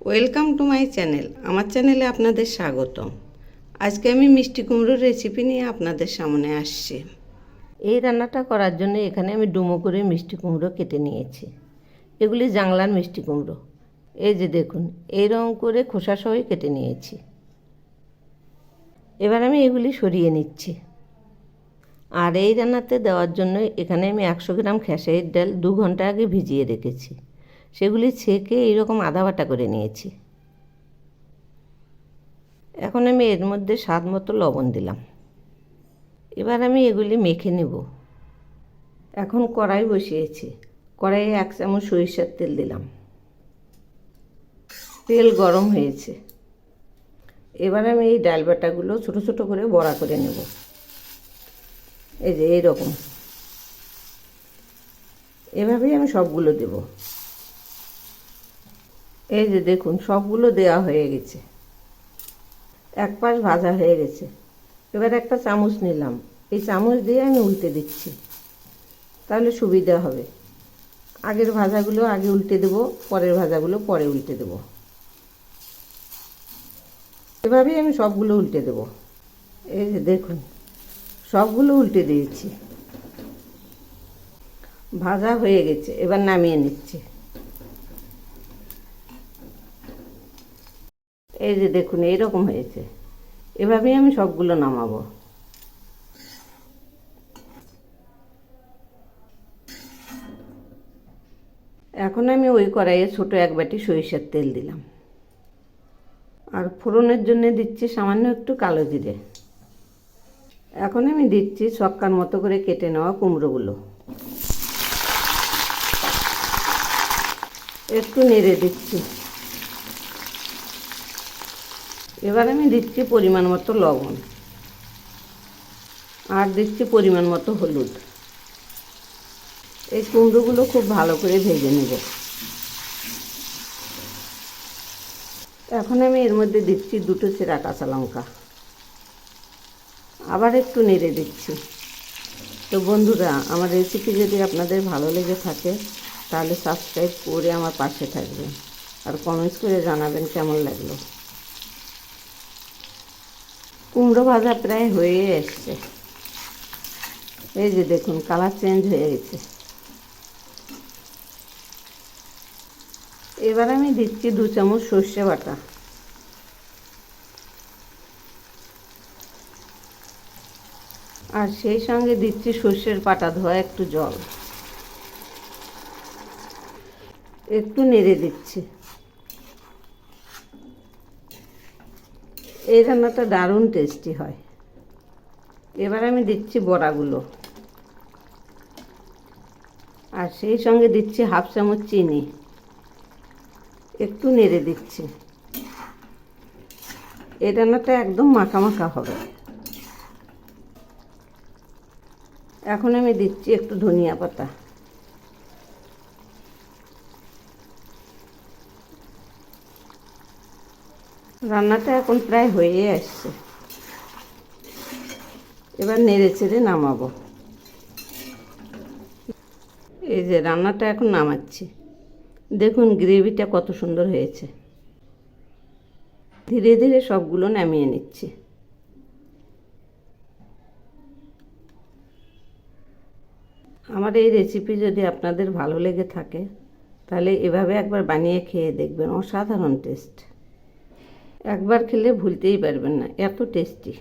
Welcome to my channel. আমার চ্যানেলে আপনাদের স্বাগতম। আজকে আমি মিষ্টি কুমড়োর রেসিপি নিয়ে আপনাদের সামনে আসছি। এই রান্নাটা করার জন্য এখানে আমি ডুমো করে মিষ্টি কুমড়ো কেটে নিয়েছি। এগুলি জাংলার মিষ্টি কুমড়ো। এই যে দেখুন, এইরকম করে খোসা সহই কেটে নিয়েছি। এবার আমি এগুলি সরিয়ে নিচ্ছি। আর এই রান্নাতে দেওয়ার জন্য এখানে আমি 100 গ্রাম খেসারির ডাল 2 ঘন্টা আগে ভিজিয়ে রেখেছি। সেগুলি ছেঁকে এইরকম আধা বাটা করে নিয়েছি। এখন আমি এর মধ্যে স্বাদ মতো লবণ দিলাম। এবার আমি এগুলি মেখে নেব। এখন কড়াই বসিয়েছি। কড়াইয়ে 1 চামচ সরিষার তেল দিলাম। তেল গরম হয়েছে। এবার আমি এই ডাল বাটাগুলো ছোটো ছোটো করে বড়া করে নেব। এই যে এইরকম, এভাবেই আমি সবগুলো দেব। এই যে দেখুন, সবগুলো দেওয়া হয়ে গেছে। এক পাশ ভাজা হয়ে গেছে। এবার একটা চামচ নিলাম, এই চামচ দিয়ে আমি উল্টে দিচ্ছি, তাহলে সুবিধা হবে। আগের ভাজাগুলো আগে উল্টে দেব, পরের ভাজাগুলো পরে উল্টে দেব। এভাবেই আমি সবগুলো উল্টে দেব। এই যে দেখুন, সবগুলো উল্টে দিয়েছি। ভাজা হয়ে গেছে, এবার নামিয়ে নিচ্ছি। এই যে দেখুন, এইরকম হয়েছে। এভাবেই আমি সবগুলো নামাবো। এখন আমি ওই কড়াইয়ে ছোটো 1 বাটি সরিষার তেল দিলাম। আর ফোড়নের জন্য দিচ্ছি সামান্য একটু কালো জিরে। এখন আমি দিচ্ছি ছক্কার মতো করে কেটে নেওয়া কুমড়োগুলো। একটু নেড়ে দিচ্ছি। এবার আমি দিচ্ছি পরিমাণ মতো লবণ, আর দিচ্ছি পরিমাণ মতো হলুদ। এই কুমড়োগুলো খুব ভালো করে ভেজে নেব। এখন আমি এর মধ্যে দিচ্ছি 2টো চেরা কাঁচা লঙ্কা। আবার একটু নেড়ে দিচ্ছি। তো বন্ধুরা, আমার রেসিপি যদি আপনাদের ভালো লেগে থাকে তাহলে সাবস্ক্রাইব করে আমার পাশে থাকবেন, আর কমেন্টস করে জানাবেন কেমন লাগলো। কুমড়ো ভাজা প্রায় হয়ে এসছে। এই যে দেখুন, কালার চেঞ্জ হয়ে গেছে। এবার আমি দিচ্ছি 2 চামচ সর্ষে বাটা। আর সেই সঙ্গে দিচ্ছি সর্ষের পাটা ধোয়া একটু জল। একটু নেড়ে দিচ্ছি। এই রান্নাটা দারুণ টেস্টি হয়। এবার আমি দিচ্ছি বড়াগুলো, আর সেই সঙ্গে দিচ্ছি 1/2 চামচ চিনি। একটু নেড়ে দিচ্ছি। এই রান্নাটা একদম মাখা মাখা হবে। এখন আমি দিচ্ছি একটু ধনিয়া পাতা। রান্নাটা এখন প্রায় হয়ে আসছে। এবার নেড়ে চেড়ে নামাবো। এই যে রান্নাটা এখন নামাচ্ছি। দেখুন গ্রেভিটা কত সুন্দর হয়েছে। ধীরে ধীরে সবগুলো নামিয়ে নিচ্ছি। আমার এই রেসিপি যদি আপনাদের ভালো লেগে থাকে তাহলে এভাবে একবার বানিয়ে খেয়ে দেখবেন, অসাধারণ টেস্ট। একবার খেলে ভুলতেই পারবেন না, এত টেস্টি।